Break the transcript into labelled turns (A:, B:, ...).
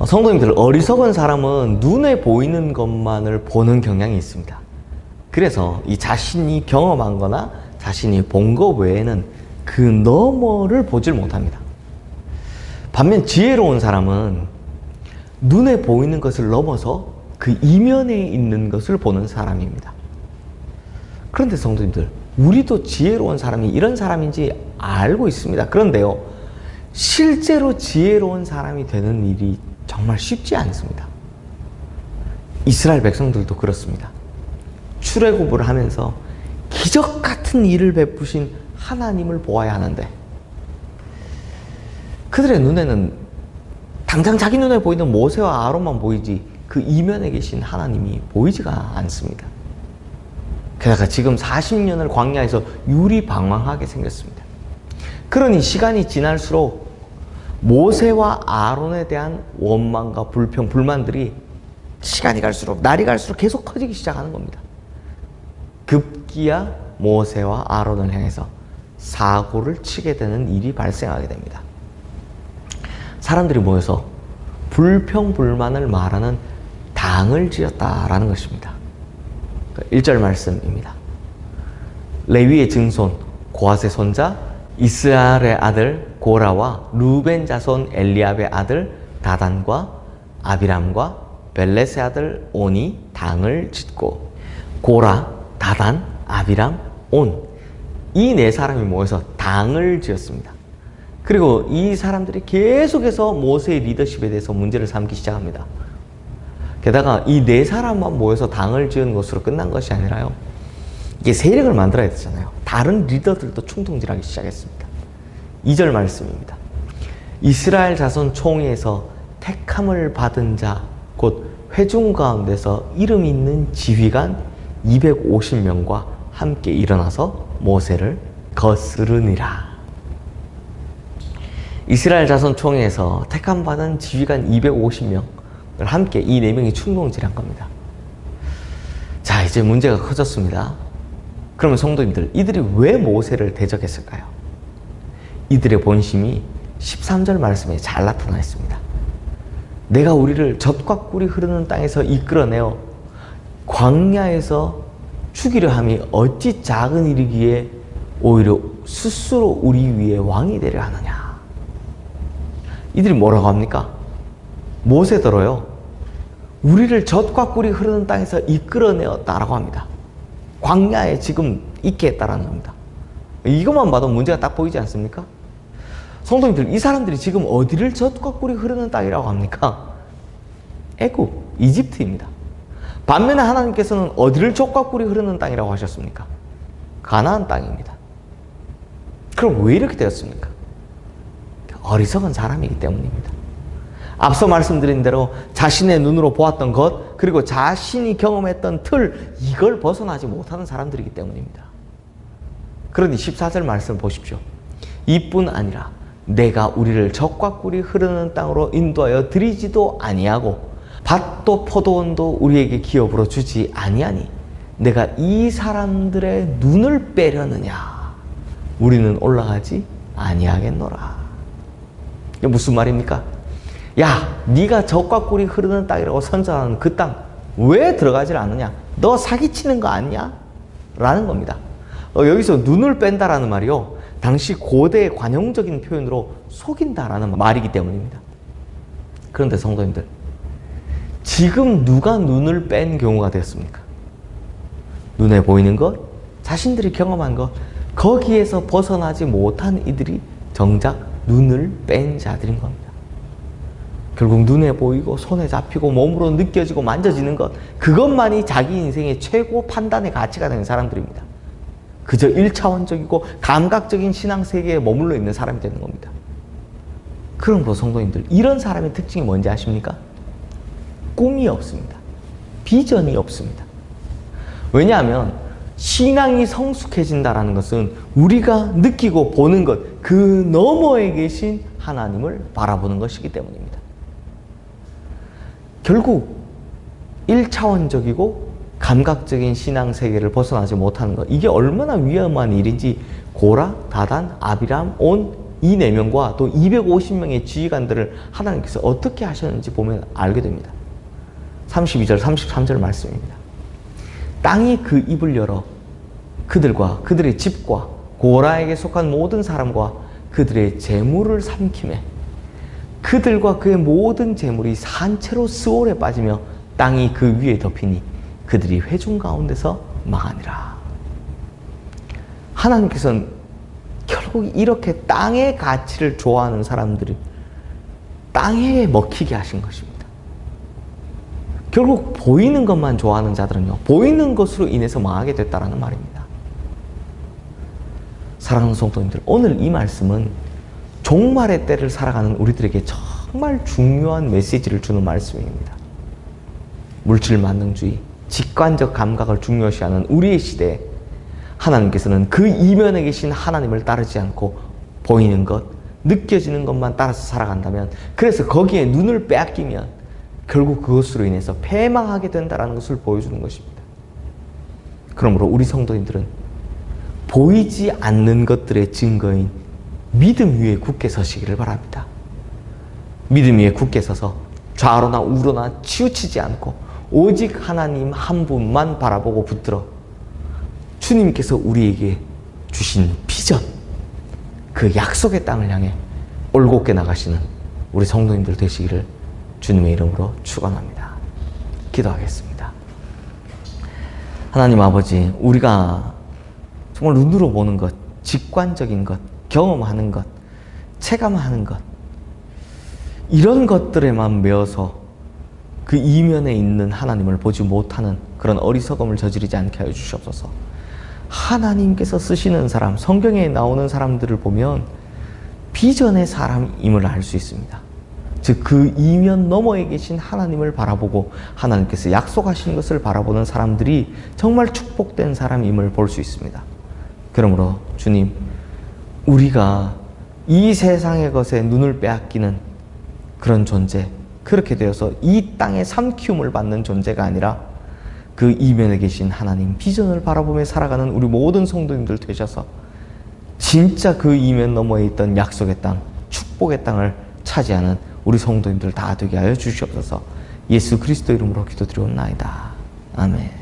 A: 성도님들, 어리석은 사람은 눈에 보이는 것만을 보는 경향이 있습니다. 그래서 이 자신이 경험한 거나 자신이 본 것 외에는 그 너머를 보질 못합니다. 반면 지혜로운 사람은 눈에 보이는 것을 넘어서 그 이면에 있는 것을 보는 사람입니다. 그런데 성도님들, 우리도 지혜로운 사람이 이런 사람인지 알고 있습니다. 그런데요, 실제로 지혜로운 사람이 되는 일이 정말 쉽지 않습니다. 이스라엘 백성들도 그렇습니다. 출애굽을 하면서 기적 같은 일을 베푸신 하나님을 보아야 하는데 그들의 눈에는 당장 자기 눈에 보이는 모세와 아론만 보이지 그 이면에 계신 하나님이 보이지가 않습니다. 게다가 지금 40년을 광야에서 유리방황하게 생겼습니다. 그러니 시간이 지날수록 모세와 아론에 대한 원망과 불평, 불만들이 시간이 갈수록, 날이 갈수록 계속 커지기 시작하는 겁니다. 급기야 모세와 아론을 향해서 사고를 치게 되는 일이 발생하게 됩니다. 사람들이 모여서 불평, 불만을 말하는 당을 지었다라는 것입니다. 1절 말씀입니다. 레위의 증손 고핫의 손자 이스라엘의 아들 고라와 루벤 자손 엘리압의 아들 다단과 아비람과 벨렛의 아들 온이 당을 짓고, 고라, 다단, 아비람, 온, 이 네 사람이 모여서 당을 지었습니다. 그리고 이 사람들이 계속해서 모세의 리더십에 대해서 문제를 삼기 시작합니다. 게다가 이 네 사람만 모여서 당을 지은 것으로 끝난 것이 아니라요, 이게 세력을 만들어야 되잖아요. 다른 리더들도 충동질하기 시작했습니다. 2절 말씀입니다. 이스라엘 자손 총회에서 택함을 받은 자, 곧 회중 가운데서 이름 있는 지휘관 250명과 함께 일어나서 모세를 거스르니라. 이스라엘 자손 총회에서 택함 받은 지휘관 250명을 함께 이 네 명이 충동질한 겁니다. 자, 이제 문제가 커졌습니다. 그러면 성도님들, 이들이 왜 모세를 대적했을까요? 이들의 본심이 13절 말씀에 잘 나타나 있습니다. 내가 우리를 젖과 꿀이 흐르는 땅에서 이끌어내어 광야에서 죽이려 함이 어찌 작은 일이기에 오히려 스스로 우리 위에 왕이 되려 하느냐. 이들이 뭐라고 합니까? 모세더러요, 우리를 젖과 꿀이 흐르는 땅에서 이끌어내었다라고 합니다. 광야에 지금 있게 했다라는 겁니다. 이것만 봐도 문제가 딱 보이지 않습니까? 성도님들, 이 사람들이 지금 어디를 젖과 꿀이 흐르는 땅이라고 합니까? 애굽, 이집트입니다. 반면에 하나님께서는 어디를 젖과 꿀이 흐르는 땅이라고 하셨습니까? 가나안 땅입니다. 그럼 왜 이렇게 되었습니까? 어리석은 사람이기 때문입니다. 앞서 말씀드린 대로 자신의 눈으로 보았던 것, 그리고 자신이 경험했던 틀, 이걸 벗어나지 못하는 사람들이기 때문입니다. 그러니 14절 말씀 보십시오. 이뿐 아니라 내가 우리를 젖과 꿀이 흐르는 땅으로 인도하여 드리지도 아니하고 밭도 포도원도 우리에게 기업으로 주지 아니하니 내가 이 사람들의 눈을 빼려느냐. 우리는 올라가지 아니하겠노라. 이게 무슨 말입니까? 야, 네가 젖과 꿀이 흐르는 땅이라고 선전하는 그 땅 왜 들어가질 않느냐? 너 사기치는 거 아니냐? 라는 겁니다. 여기서 눈을 뺀다라는 말이요, 당시 고대의 관용적인 표현으로 속인다라는 말이기 때문입니다. 그런데 성도님들, 지금 누가 눈을 뺀 경우가 되었습니까? 눈에 보이는 것, 자신들이 경험한 것, 거기에서 벗어나지 못한 이들이 정작 눈을 뺀 자들인 겁니다. 결국 눈에 보이고 손에 잡히고 몸으로 느껴지고 만져지는 것, 그것만이 자기 인생의 최고 판단의 가치가 되는 사람들입니다. 그저 1차원적이고 감각적인 신앙세계에 머물러 있는 사람이 되는 겁니다. 그럼 성도님들, 이런 사람의 특징이 뭔지 아십니까? 꿈이 없습니다. 비전이 없습니다. 왜냐하면 신앙이 성숙해진다는 것은 우리가 느끼고 보는 것, 그 너머에 계신 하나님을 바라보는 것이기 때문입니다. 결국 1차원적이고 감각적인 신앙세계를 벗어나지 못하는 것, 이게 얼마나 위험한 일인지 고라, 다단, 아비람, 온, 이 4명과 또 250명의 지휘관들을 하나님께서 어떻게 하셨는지 보면 알게 됩니다. 32절, 33절 말씀입니다. 땅이 그 입을 열어 그들과 그들의 집과 고라에게 속한 모든 사람과 그들의 재물을 삼키매 그들과 그의 모든 재물이 산채로 스올에 빠지며 땅이 그 위에 덮이니 그들이 회중 가운데서 망하니라. 하나님께서는 결국 이렇게 땅의 가치를 좋아하는 사람들이 땅에 먹히게 하신 것입니다. 결국 보이는 것만 좋아하는 자들은요, 보이는 것으로 인해서 망하게 됐다라는 말입니다. 사랑하는 성도님들, 오늘 이 말씀은 종말의 때를 살아가는 우리들에게 정말 중요한 메시지를 주는 말씀입니다. 물질 만능주의, 직관적 감각을 중요시하는 우리의 시대에 하나님께서는 그 이면에 계신 하나님을 따르지 않고 보이는 것, 느껴지는 것만 따라서 살아간다면, 그래서 거기에 눈을 빼앗기면 결국 그것으로 인해서 패망하게 된다는 것을 보여주는 것입니다. 그러므로 우리 성도님들은 보이지 않는 것들의 증거인 믿음 위에 굳게 서시기를 바랍니다. 믿음 위에 굳게 서서 좌로나 우로나 치우치지 않고 오직 하나님 한 분만 바라보고 붙들어 주님께서 우리에게 주신 비전, 그 약속의 땅을 향해 올곧게 나가시는 우리 성도님들 되시기를 주님의 이름으로 축원합니다. 기도하겠습니다. 하나님 아버지, 우리가 정말 눈으로 보는 것, 직관적인 것, 경험하는 것, 체감하는 것, 이런 것들에만 매어서 그 이면에 있는 하나님을 보지 못하는 그런 어리석음을 저지르지 않게 하여 주시옵소서. 하나님께서 쓰시는 사람, 성경에 나오는 사람들을 보면 비전의 사람임을 알 수 있습니다. 즉 그 이면 너머에 계신 하나님을 바라보고 하나님께서 약속하신 것을 바라보는 사람들이 정말 축복된 사람임을 볼 수 있습니다. 그러므로 주님, 우리가 이 세상의 것에 눈을 빼앗기는 그런 존재, 그렇게 되어서 이 땅의 삼키움을 받는 존재가 아니라 그 이면에 계신 하나님 비전을 바라보며 살아가는 우리 모든 성도님들 되셔서 진짜 그 이면 너머에 있던 약속의 땅, 축복의 땅을 차지하는 우리 성도님들 다 되게 하여 주시옵소서. 예수 그리스도 이름으로 기도드리옵나이다. 아멘.